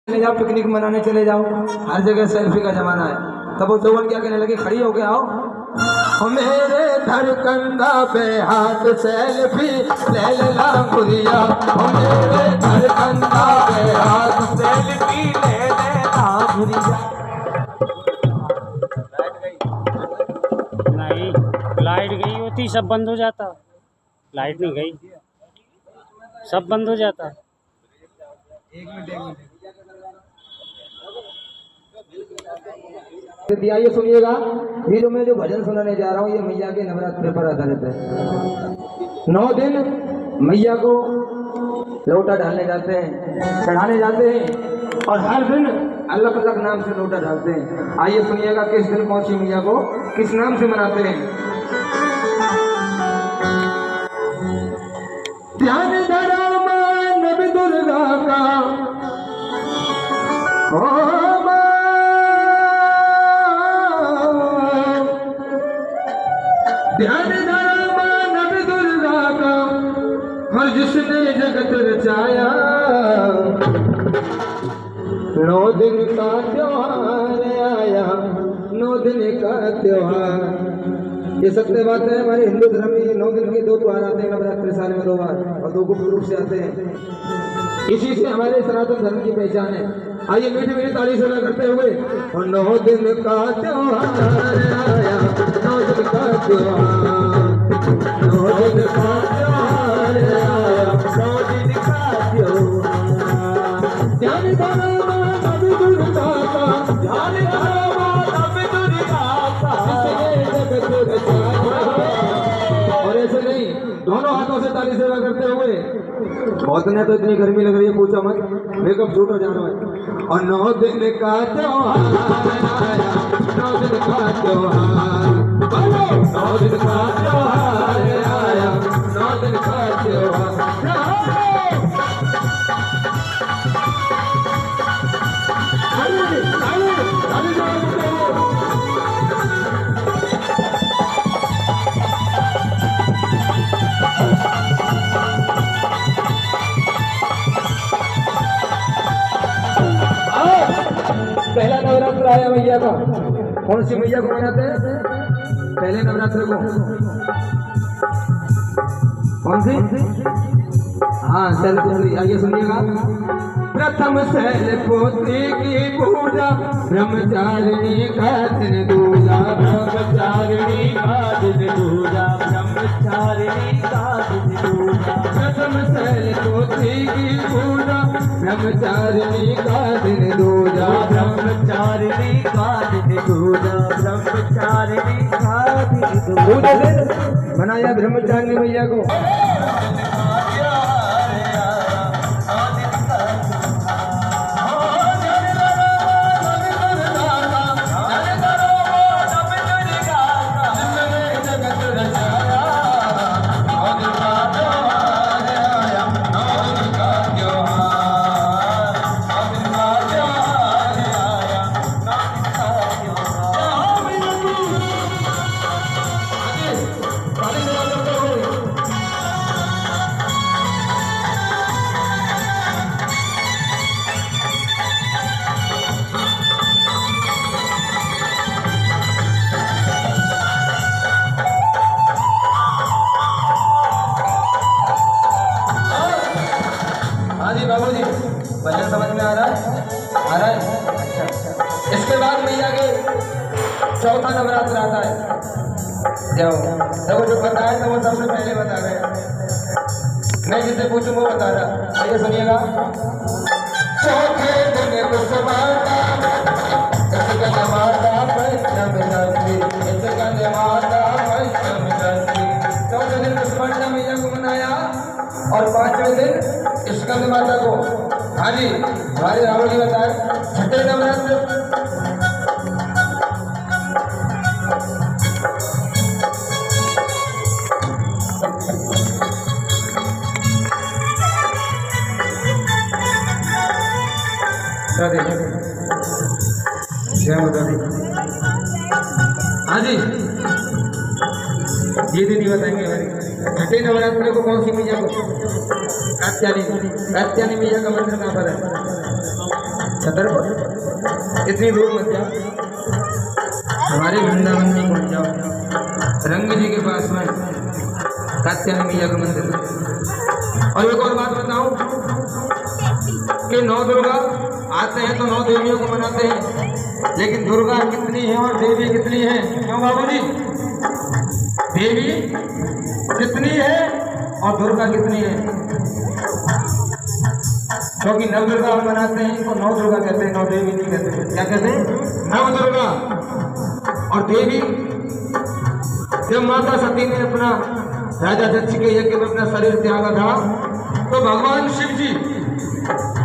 चले जाओ, पिकनिक मनाने चले जाओ, हर जगह सेल्फी का जमाना है। तब वो चौवन क्या कहने लगे, खड़ी होके आओ, मेरे धड़कंदा पे हाथ सेल्फी ले लेना गुड़िया, मेरे धड़कंदा पे हाथ सेल्फी ले लेना गुड़िया। नहीं, लाइट गई होती सब बंद हो जाता। लाइट नहीं गई, सब बंद हो जाता। ये सुनिएगा, ये जो मैं जो भजन सुनाने जा रहा हूँ, ये मैया के नवरात्रि पर आधारित है। 9 दिन मैया को लोटा डालने जाते हैं, चढ़ाने जाते हैं, और हर दिन अलग अलग नाम से लोटा डालते हैं। आइए सुनिएगा किस दिन कौन सी मैया को किस नाम से मनाते हैं। ध्यान धरा मां नबी दुर्गा का, ध्यान धरा मां नबी दुर्गा का, हर जिसने जगत रचाया, 9 दिन का त्योहार आया, 9 दिन का त्योहार। ये सत्य बात है, हमारे हिंदू धर्म में ये 9 दिन के 2 त्योहार आते हैं नवरात्रि साल में 2 बार, और 2 गुप्त रूप से आते हैं। इसी से हमारे सनातन धर्म की पहचान है। आइए मीठी मीठी ताली से करते हुए, और 9 दिन का त्योहार आया, 9 दिन का त्योहार, 9 दिन का त्योहार आया, 9 दिन का त्योहार। ध्यान धरा मां नबी दुर्गा का, ध्यान धरा मां नबी दुर्गा का, जगत रचाया। और ऐसे नहीं, दोनों हाथों से ताली सेवा करते हुए, बहुत ने तो इतनी गर्मी लग रही है पूछो मत, मेकअप छूट हो जाना है। और 9 दिन का त्योहार आया, 9 दिन का त्योहार, 9 दिन का त्योहार आया, 9 दिन का त्योहार। पहला नवरात्र आया मैया का, कौन सी मैया को मनाते हैं पहले नवरात्र को? कौन सी? हाँ, शैलपुत्री। आइए सुनिएगा, प्रथम शैलपुत्री की पूजा, ब्रह्मचारिणी का दिन दूजा, ब्रह्मचारिणी का दिन दूजा, ब्रह्मचारिणी का दिन दूजा। प्रथम शैलपुत्री की पूजा, ब्रह्मचारिणी का दिन दूजा, ब्रह्मचारिणी का दिन दूजा, ब्रह्मचारिणी का दिन दूजा। मनाया ब्रह्मचारिणी मैया को। बाबूजी भजन समझ में आ रहा है? आ रहा है? अच्छा। इसके बाद मैया के चौथा नवरात्र आता है। जाओ, देखो जो पता है तो वो सबसे पहले बता रहे हैं, मैं जिसे पूछूं वो बता रहा। आइए सुनिएगा, चौथे दिन कुसुमाता, इसका माता वैष्णव जयंती, इसका माता वैष्णव जयंती। चौथे दिन कुसुमाता मैया को मनाया, और 5वें दिन स्कंद माता को। हाँ जी, हमारे राहुल जी बताए छठे नवरात्र। जय माता दी। हाँ जी, ये दिन बताएंगे हमारे छठे नवरात्र को कौन सी मैया को? कात्यायनी मैया का मंदिर कहाँ पर है? छतरपुर इतनी दूर मत जाओ, हमारे वृंदावन में पहुंच जाओ, रंग जी के पास में कात्यायनी मैया का मंदिर है। और एक और बात बताऊं कि नौ दुर्गा आते हैं तो 9 देवियों को मनाते हैं, लेकिन दुर्गा कितनी है और देवी कितनी है? क्यों बाबूजी? देवी कितनी है और दुर्गा कितनी है? क्योंकि नव दुर्गा हम मनाते हैं, इनको 9 दुर्गा कहते हैं, 9 देवी नहीं कहते। क्या कहते हैं? नव दुर्गा। और देवी, जब माता सती ने अपना राजा दक्ष के यज्ञ में अपना शरीर त्यागा था, तो भगवान शिव जी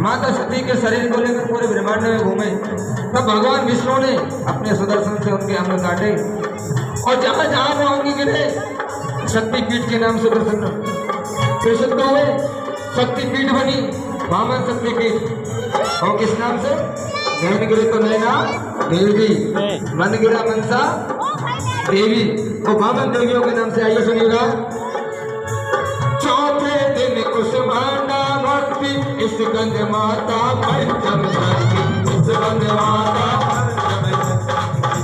माता सती के शरीर को लेकर पूरे ब्रह्मांड में घूमे। तब भगवान विष्णु ने अपने सुदर्शन से उनके अंग काटे और जहां जहां वो अंग गिरे शक्तिपीठ के नाम से प्रसिद्ध प्रसिद्ध हुए। शक्तिपीठ बनी वामन शक्तिपीठ। और किस नाम से? नैन गिरे तो नैना देवी, मन गिरा मनसा देवी, वो वामन देवियों के नाम से। आइए सुनिएगा। चौथे दिन कुसुमांडा भक्ति स्कंद माता पंचम शक्ति, स्कंद माता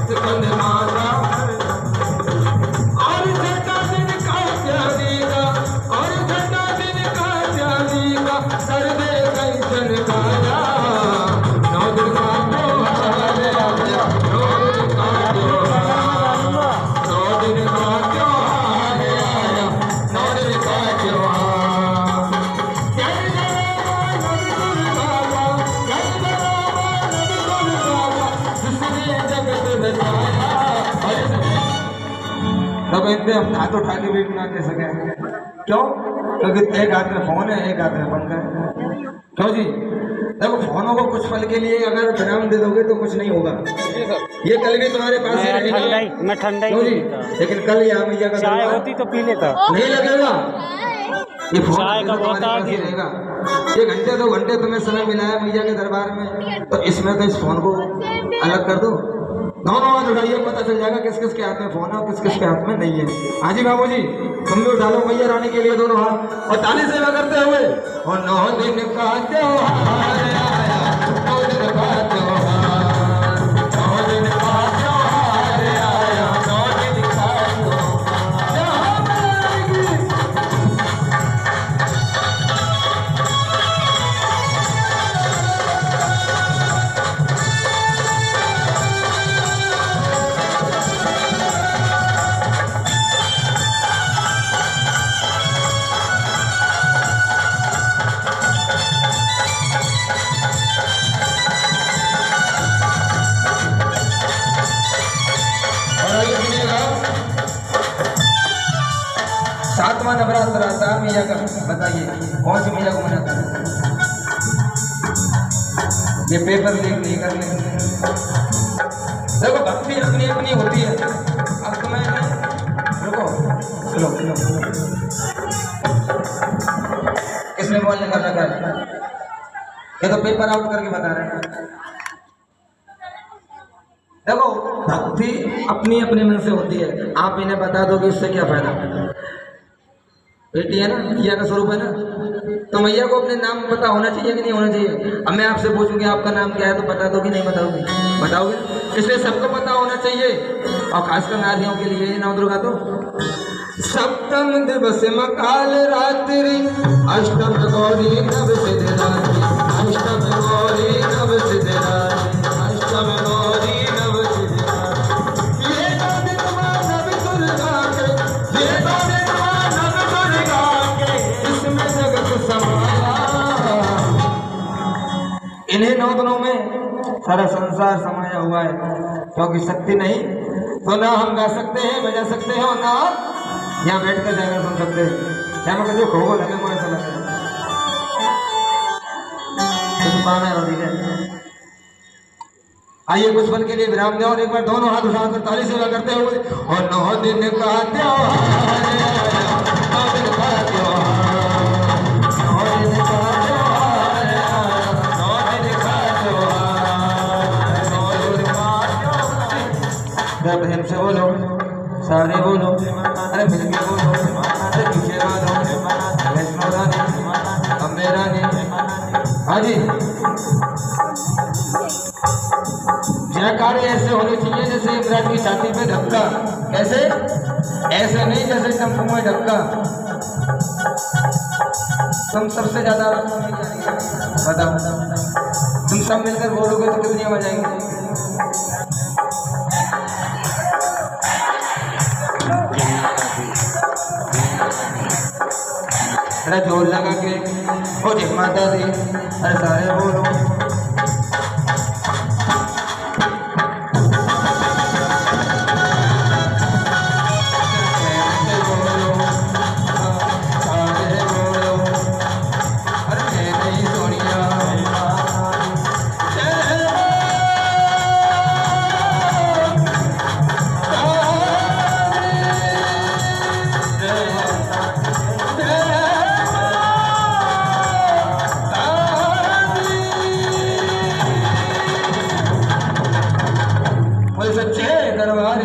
स्कंद माता। और छठा दिन कात्यायनी का, और छठा दिन कात्यायनी का सर्वे कंचन काया। 9 दिन का त्योहार आया, 9 दिन का त्योहार, 9 दिन का त्योहार आया, 9 दिन का त्योहार। तब इनसे हम हाथ उठा के भी ना कह सके। क्यों? क्योंकि एक हाथ में फोन है, एक हाथ में पंखा है। क्यों जी? देखो, फोनों को कुछ पल के लिए अगर विराम दे दोगे तो कुछ नहीं होगा। ये कल भी तुम्हारे पास ही रहेगा। मैं ठंडा ही क्यों जी? लेकिन कल यहाँ मैया का चाय होती तो पी लेता, नहीं लगेगा। ये फोन चाय का बहुत आगे रहेगा। 1 घंटे 2 घंटे तुम्हें समय मिला है मैया के दरबार में, तो इसमें तो इस फोन को अलग कर दो। दोनों हाथ उठाइए, पता चल जाएगा किस किस के हाथ में फोन है और किस किस के हाथ में नहीं है। हाँ जी बाबू जी, तुम भी उठा लो मैया रानी के लिए दोनों हाथ और ताली सेवा करते हुए। और 9 दिन का त्योहार आया, 9 दिन का त्योहार, 9 दिन का त्योहार आया, 9 दिन का सातवां नवरात्र आता है मैया का। बताइए कौन सी मैया को मनाते हैं? ये पेपर लीक नहीं कर ले। देखो, भक्ति अपनी अपनी होती है। अब तुम्हें रुको, सुनो सुनो, किसने मोबाइल निकाल रखा है? ये तो पेपर आउट करके बता रहे हैं। देखो, भक्ति अपनी अपने मन से होती है। आप इन्हें बता दो कि इससे क्या फायदा? बेटी है ना, मैया का स्वरूप है ना, तो मैया को अपने नाम पता होना चाहिए कि नहीं होना चाहिए? अब मैं आपसे पूछूंगी आपका नाम क्या है, तो बता दो कि नहीं बताओगे? बताओगे। इसलिए सबको पता होना चाहिए, और खासकर नारियों के लिए 9 दुर्गा तो सप्तम दिवस मकाल रात्रि, अष्टम गौरी नव सिद्ध रात्रि, अष्टम गौरी नव सिद्ध रात्रि, अष्टम गौरी नव सिद्ध रात्रि। ये 9 दिन नव दुर्गा के, ये 9 दिन नव दुर्गा के, इसमें जगत समाया। इन्हीं 9 दिनों में सारा संसार समाया हुआ है। क्योंकि शक्ति नहीं तो ना हम गा सकते हैं, बजा सकते हैं, और ना यहाँ बैठ कर जाकर सुन सकते हैं। क्या मैं जो खोगो लगे मुझे ऐसा लगता है कुछ पाना है। आइए कुछ पल के लिए विराम दें और एक बार दोनों हाथ उठाकर ताली सेवा करते हुए। और 9 दिन का त्योहार, 9 दिन का त्योहार, 9 दिन का त्योहार, 9 दिन का त्योहार, 9 दिन का त्योहार। जब प्रेम से बोलो, सारे बोलो, अरे मिलके बोलो, अरे पीछे वालों, वैष्णो रानी, अम्बे रानी। हाँ जी। जयकारे ऐसे होने चाहिए जैसे इमरान की छाती पे धक्का। कैसे? ऐसे नहीं जैसे टम्पू में धक्का। तुम सबसे ज्यादा बताओ, तुम सब मिलकर बोलोगे तो कितनी आवाज आएंगी? अरे जोर लगा के ओ जय माता दी, अरे सारे बोलो। सच्चे दरबार